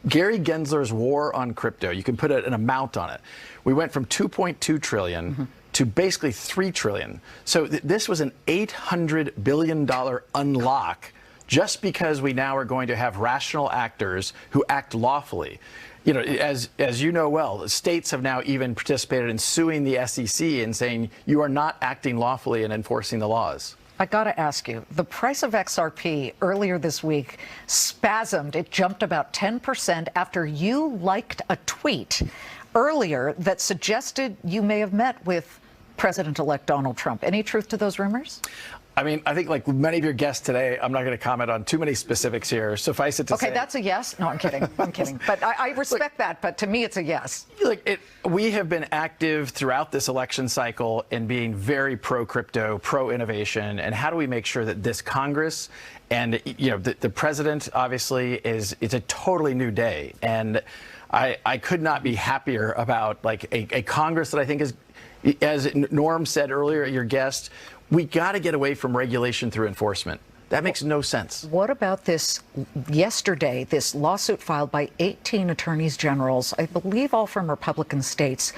Gary Gensler's war on crypto, you can put an amount on it. We went from 2.2 trillion to basically 3 trillion. So this was an $800 billion unlock just because we now are going to have rational actors who act lawfully. You know, as you know well, the states have now even participated in suing the SEC and saying you are not acting lawfully and enforcing the laws. I got to ask you, the price of XRP earlier this week spasmed. It jumped about 10% after you liked a tweet earlier that suggested you may have met with President-elect Donald Trump. Any truth to those rumors? I mean, I think like many of your guests today, I'm not going to comment on too many specifics here. Suffice it to say. Okay, that's a yes. No, I'm kidding. I'm kidding. But I respect that. But to me, it's a yes. We have been active throughout this election cycle in being very pro-crypto, pro-innovation. And how do we make sure that this Congress and, you know, the president, obviously, it's a totally new day. And I could not be happier about like a Congress that I think is, as Norm said earlier, your guest, we got to get away from regulation through enforcement. That makes no sense. What about this yesterday, this lawsuit filed by 18 attorneys generals, I believe all from Republican states,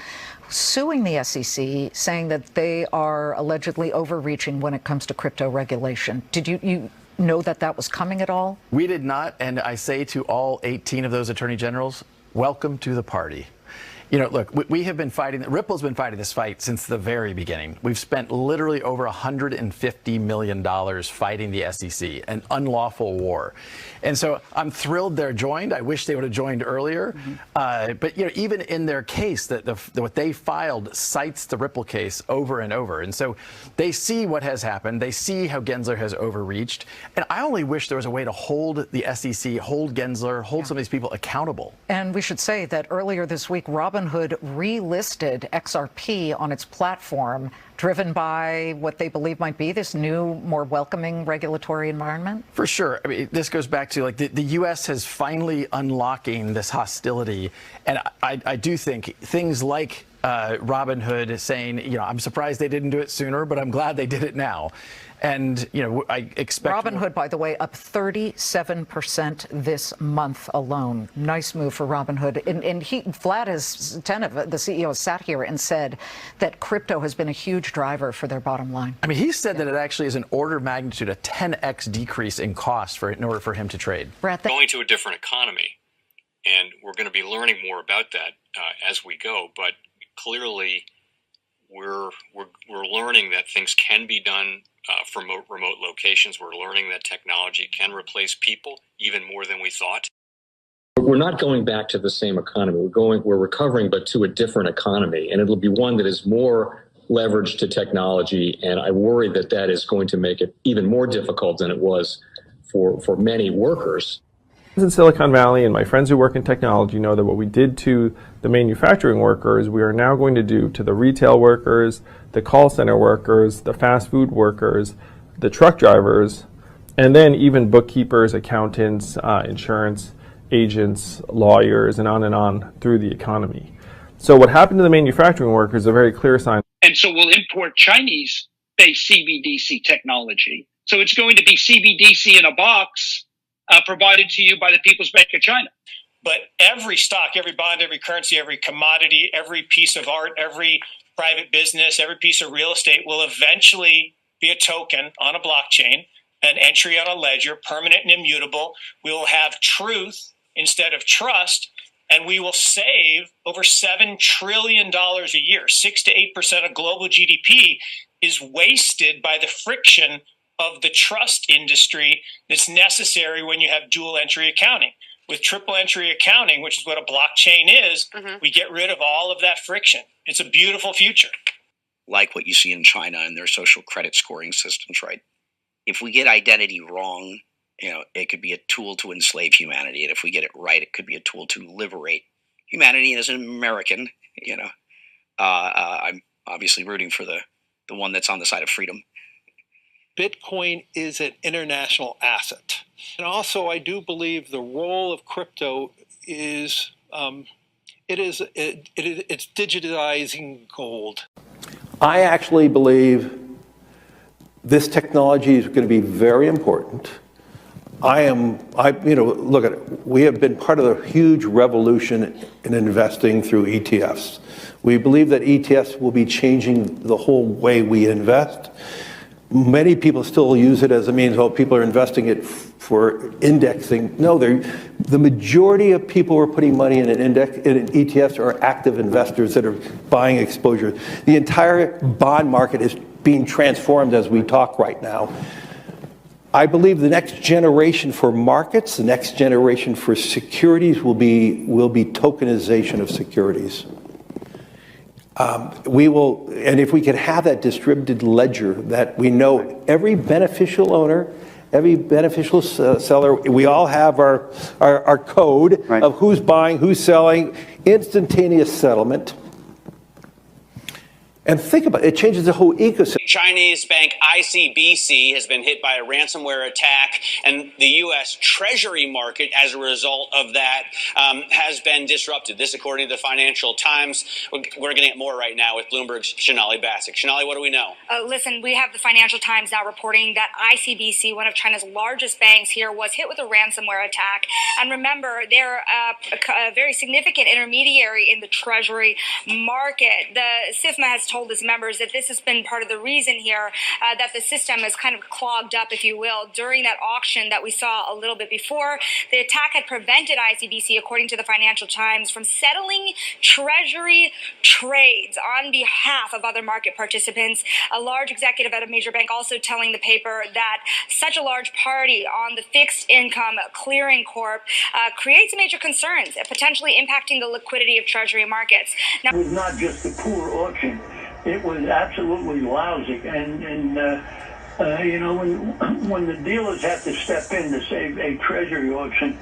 suing the SEC, saying that they are allegedly overreaching when it comes to crypto regulation? Did you know that that was coming at all? We did not. And I say to all 18 of those attorney generals, welcome to the party. You know, look, we have been fighting, Ripple's been fighting this fight since the very beginning. We've spent literally over $150 million fighting the SEC, an unlawful war. And so I'm thrilled they're joined. I wish they would have joined earlier. But, you know, even in their case, what they filed cites the Ripple case over and over. And so they see what has happened. They see how Gensler has overreached. And I only wish there was a way to hold the SEC, hold Gensler, hold some of these people accountable. And we should say that earlier this week, Robinhood relisted XRP on its platform, driven by what they believe might be this new, more welcoming regulatory environment? For sure. I mean, this goes back to like the U.S. has finally unlocking this hostility. And I do think things like Robinhood saying, you know, I'm surprised they didn't do it sooner, but I'm glad they did it now. And, you know, I expect Robinhood, by the way, up 37% this month alone. Nice move for Robinhood. And Vlad Tenev, the CEO, has sat here and said that crypto has been a huge driver for their bottom line. I mean, he said that it actually is an order of magnitude, a 10x decrease in cost in order for him to trade. Brad, going to a different economy, and we're going to be learning more about that as we go. But clearly, we're learning that things can be done from remote locations. We're learning that technology can replace people even more than we thought. We're not going back to the same economy. We're recovering, but to a different economy, and it'll be one that is more leveraged to technology. And I worry that that is going to make it even more difficult than it was for many workers. In Silicon Valley, and my friends who work in technology know that what we did to the manufacturing workers, we are now going to do to the retail workers, the call center workers, the fast food workers, the truck drivers, and then even bookkeepers, accountants, insurance agents, lawyers, and on through the economy. So what happened to the manufacturing workers is a very clear sign. And so we'll import Chinese-based CBDC technology. So it's going to be CBDC in a box provided to you by the People's Bank of China. But every stock, every bond, every currency, every commodity, every piece of art, every private business, every piece of real estate will eventually be a token on a blockchain, an entry on a ledger, permanent and immutable. We will have truth instead of trust, and we will save over $7 trillion a year. 6 to 8% of global GDP is wasted by the friction of the trust industry that's necessary when you have dual entry accounting. With triple entry accounting, which is what a blockchain is, we get rid of all of that friction. It's a beautiful future. Like what you see in China and their social credit scoring systems, right? If we get identity wrong, you know, it could be a tool to enslave humanity. And if we get it right, it could be a tool to liberate humanity. And as an American, you know, I'm obviously rooting for the one that's on the side of freedom. Bitcoin is an international asset. And also, I do believe the role of crypto is, it's digitizing gold. I actually believe this technology is going to be very important. Look at it. We have been part of the huge revolution in investing through ETFs. We believe that ETFs will be changing the whole way we invest. Many people still use it as a means, well, people are investing it for indexing. No, the majority of people who are putting money in in ETFs are active investors that are buying exposure. The entire bond market is being transformed as we talk right now. I believe the next generation for markets, the next generation for securities will be tokenization of securities. And if we could have that distributed ledger that we know every beneficial owner, every beneficial seller, we all have our code of who's buying, who's selling, instantaneous settlement. And think about it, it changes the whole ecosystem. Chinese bank ICBC has been hit by a ransomware attack, and the U.S. Treasury market, as a result of that, has been disrupted. This, according to the Financial Times. We're getting at more right now with Bloomberg's Shonali Bassick. Shonali, what do we know? Listen, we have the Financial Times now reporting that ICBC, one of China's largest banks here, was hit with a ransomware attack. And remember, they're a very significant intermediary in the Treasury market. The SIFMA has told its members that this has been part of the reason here that the system is kind of clogged up, if you will, during that auction that we saw a little bit before. The attack had prevented ICBC, according to the Financial Times, from settling Treasury trades on behalf of other market participants. A large executive at a major bank also telling the paper that such a large party on the fixed income clearing corp creates major concerns, potentially impacting the liquidity of Treasury markets. Now, it was not just a poor auction. It was absolutely lousy, and when the dealers have to step in to save a Treasury auction,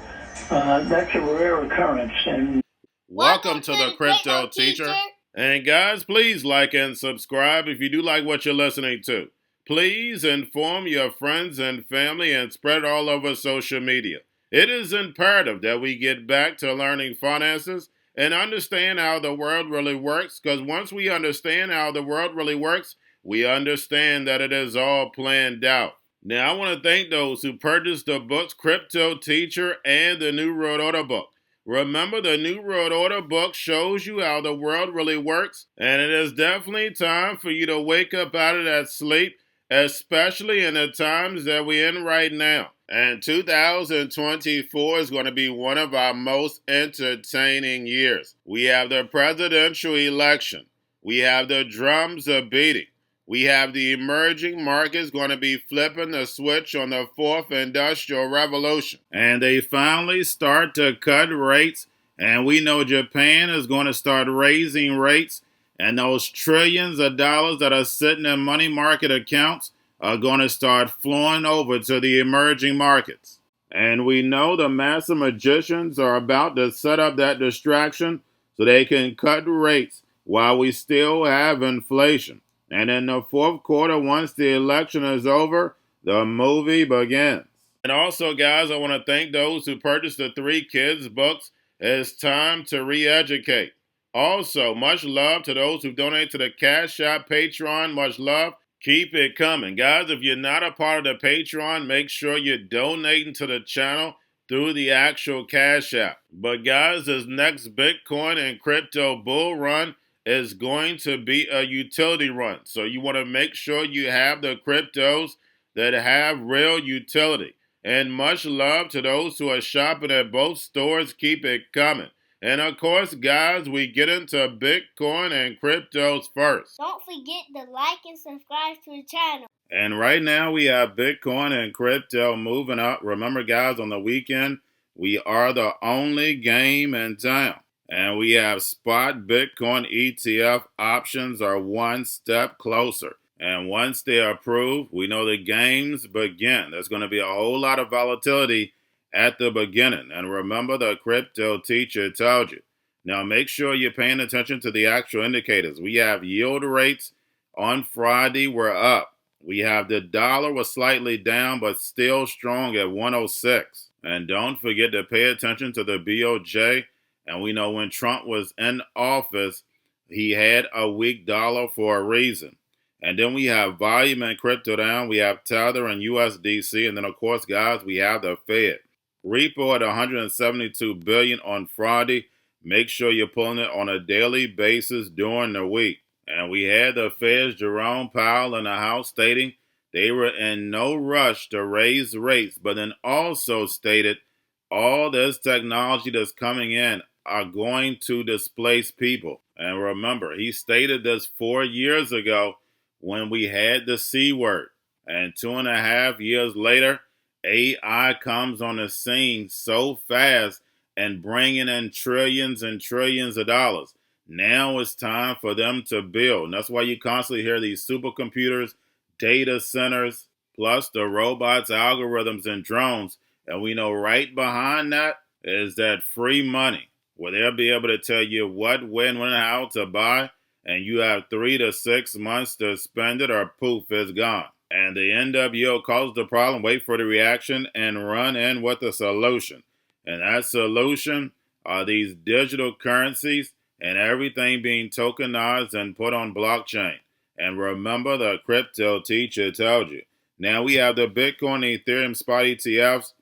that's a rare occurrence. And welcome to the Crypto Teacher. And guys, please like and subscribe if you do like what you're listening to. Please inform your friends and family and spread it all over social media. It is imperative that we get back to learning finances and understand how the world really works, because once we understand how the world really works, we understand that it is all planned out. Now, I want to thank those who purchased the books Cryptoteacher and the New World Order book. Remember, the New World Order book shows you how the world really works, and it is definitely time for you to wake up out of that sleep, especially in the times that we're in right now. And 2024 is going to be one of our most entertaining years. We have the presidential election. We have the drums are beating. We have the emerging markets going to be flipping the switch on the fourth industrial revolution. And they finally start to cut rates. And we know Japan is going to start raising rates. And those trillions of dollars that are sitting in money market accounts are going to start flowing over to the emerging markets. And we know the master magicians are about to set up that distraction so they can cut rates while we still have inflation. And in the fourth quarter, once the election is over, the movie begins. And also, guys, I want to thank those who purchased the 3 kids books. It's time to re-educate. Also, much love to those who donate to the Cash App, Patreon. Much love. Keep it coming. Guys, if you're not a part of the Patreon, make sure you're donating to the channel through the actual Cash App. But guys, this next Bitcoin and crypto bull run is going to be a utility run. So you want to make sure you have the cryptos that have real utility. And much love to those who are shopping at both stores. Keep it coming. And of course, guys, we get into Bitcoin and cryptos first. Don't forget to like and subscribe to the channel. And right now we have Bitcoin and crypto moving up. Remember, guys, on the weekend, we are the only game in town. And we have spot Bitcoin ETF options are one step closer. And once they're approved, we know the games begin. There's going to be a whole lot of volatility at the beginning. And remember, the Crypto Teacher told you. Now make sure you're paying attention to the actual indicators. We have yield rates on Friday were up. We have the dollar was slightly down, but still strong at 106. And don't forget to pay attention to the BOJ. And we know when Trump was in office, he had a weak dollar for a reason. And then we have volume and crypto down. We have Tether and USDC. And then, of course, guys, we have the Fed. Repo at 172 billion on Friday. Make sure you're pulling it on a daily basis during the week. And we had the Fed's Jerome Powell in the House stating they were in no rush to raise rates, but then also stated all this technology that's coming in are going to displace people. And remember, he stated this 4 years ago when we had the C word. And 2.5 years later, AI comes on the scene so fast and bringing in trillions and trillions of dollars. Now it's time for them to build. And that's why you constantly hear these supercomputers, data centers, plus the robots, algorithms, and drones. And we know right behind that is that free money, where they'll be able to tell you what, when, and how to buy. And you have 3 to 6 months to spend it, or poof, it's gone. And the NWO calls the problem, wait for the reaction, and run in with a solution. And that solution are these digital currencies and everything being tokenized and put on blockchain. And remember, the crypto teacher told you. Now we have the Bitcoin, Ethereum spot ETFs,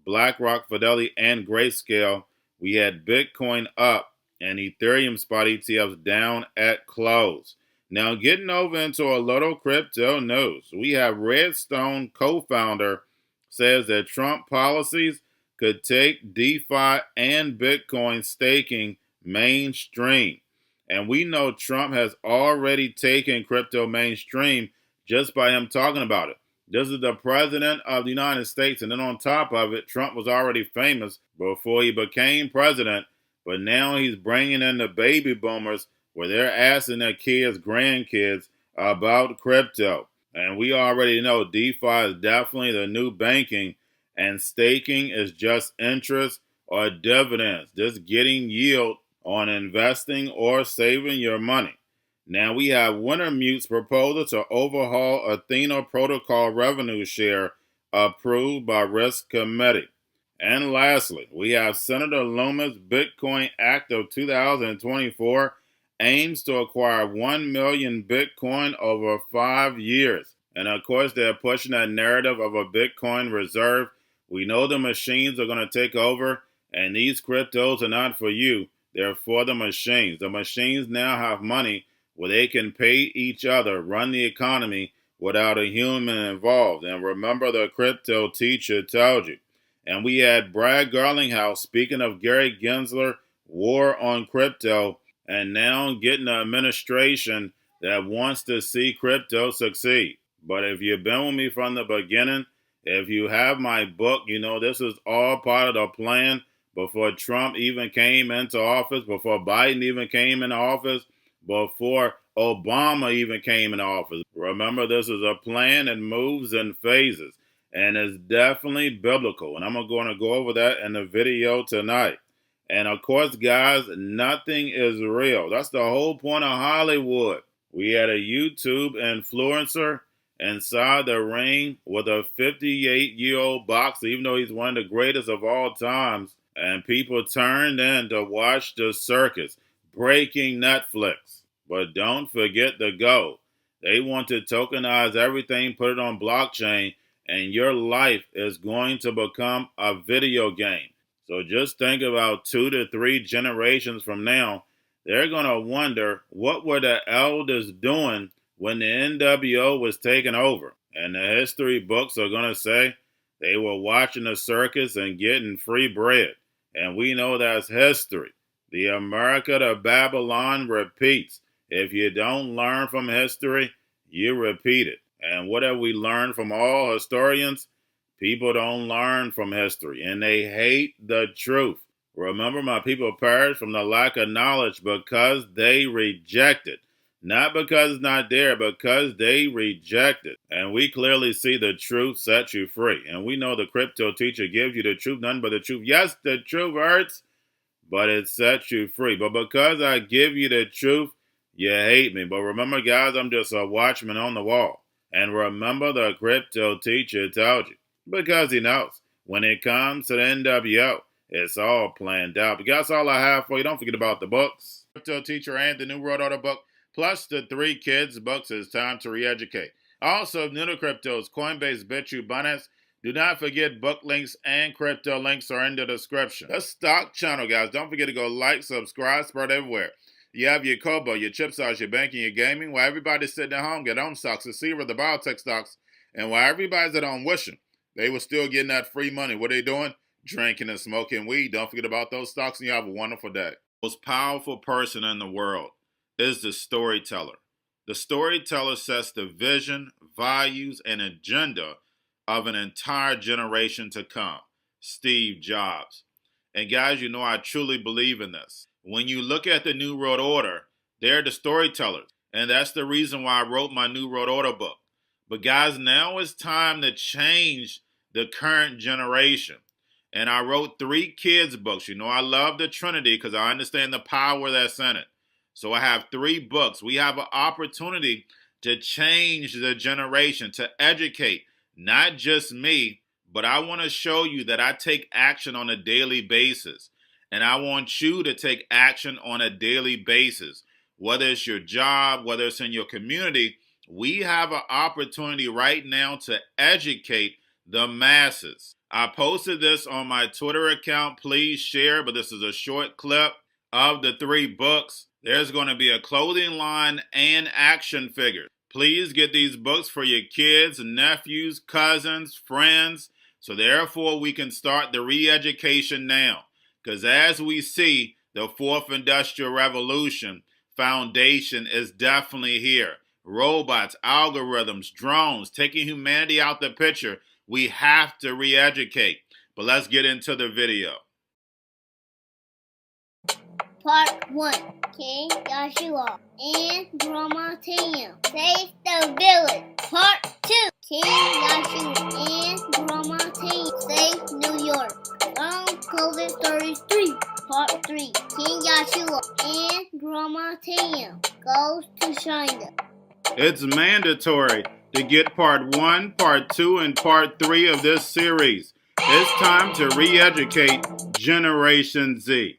BlackRock, Fidelity, and Grayscale. We had Bitcoin up and Ethereum spot ETFs down at close. Now, getting over into a little crypto news, we have Redstone co-founder says that Trump policies could take DeFi and Bitcoin staking mainstream. And we know Trump has already taken crypto mainstream just by him talking about it. This is the president of the United States, and then on top of it, Trump was already famous before he became president, but now he's bringing in the baby boomers where they're asking their kids, grandkids about crypto. And we already know DeFi is definitely the new banking, and staking is just interest or dividends, just getting yield on investing or saving your money. Now we have Wintermute's proposal to overhaul Athena protocol revenue share approved by Risk Committee. And lastly, we have Senator Loomis' Bitcoin Act of 2024 aims to acquire 1 million Bitcoin over 5 years. And of course, they're pushing that narrative of a Bitcoin reserve. We know the machines are going to take over, and these cryptos are not for you. They're for the machines. The machines now have money where they can pay each other, run the economy without a human involved. And remember, the crypto teacher told you. And we had Brad Garlinghouse, speaking of Gary Gensler, war on crypto, and now getting an administration that wants to see crypto succeed. But if you've been with me from the beginning, if you have my book, you know this is all part of the plan before Trump even came into office, before Biden even came into office, before Obama even came into office. Remember, this is a plan and moves in phases, and it's definitely biblical. And I'm going to go over that in the video tonight. And of course, guys, nothing is real. That's the whole point of Hollywood. We had a YouTube influencer inside the ring with a 58-year-old boxer, even though he's one of the greatest of all times. And people turned in to watch the circus, breaking Netflix. But don't forget the goal. They want to tokenize everything, put it on blockchain, and your life is going to become a video game. So just think about 2 to 3 generations from now, they're going to wonder what were the elders doing when the NWO was taken over. And the history books are going to say they were watching the circus and getting free bread. And we know that's history. The America to Babylon repeats. If you don't learn from history, you repeat it. And what have we learned from all historians? People don't learn from history, and they hate the truth. Remember, my people perish from the lack of knowledge because they reject it. Not because it's not there, because they reject it. And we clearly see the truth sets you free. And we know the crypto teacher gives you the truth, none but the truth. Yes, the truth hurts, but it sets you free. But because I give you the truth, you hate me. But remember, guys, I'm just a watchman on the wall. And remember, the crypto teacher told you. Because he knows when it comes to the NWO, it's all planned out. But that's all I have for you. Don't forget about the books. Crypto Teacher and the new World Order book. Plus, the 3 kids books is time to re-educate. Also, if new to cryptos, Coinbase, Bitrue, Binance, do not forget book links and crypto links are in the description. The stock channel, guys. Don't forget to go like, subscribe, spread everywhere. You have your Kobo, your chip stocks, your banking, your gaming. While everybody's sitting at home, get home stocks, the Seaver, the biotech stocks. And while everybody's at home wishing, they were still getting that free money. What are they doing? Drinking and smoking weed. Don't forget about those stocks, and you have a wonderful day. The most powerful person in the world is the storyteller. The storyteller sets the vision, values, and agenda of an entire generation to come. Steve Jobs. And guys, you know I truly believe in this. When you look at the New World Order, they're the storytellers. And that's the reason why I wrote my New World Order book. But guys, now it's time to change the current generation. And I wrote 3 kids books. You know I love the Trinity because I understand the power that's in it. So I have 3 books. We have an opportunity to change the generation, to educate, not just me, but I want to show you that I take action on a daily basis. And I want you to take action on a daily basis. Whether it's your job, whether it's in your community, we have an opportunity right now to educate the masses. I posted this on my Twitter account. Please share, but this is a short clip of the 3 books. There's going to be a clothing line and action figures. Please get these books for your kids, nephews, cousins, friends, so therefore we can start the re-education now. Because as we see, the 4th Industrial Revolution foundation is definitely here. Robots, algorithms, drones, taking humanity out the picture. We have to re-educate. But let's get into the video. Part 1. King Joshua and Grandma Tam save the village. Part 2. King Joshua and Grandma Tam save New York from COVID Stories 3. Part 3. King Joshua and Grandma Tam goes to China. It's mandatory to get part 1, part 2, and part 3 of this series. It's time to re-educate Generation Z.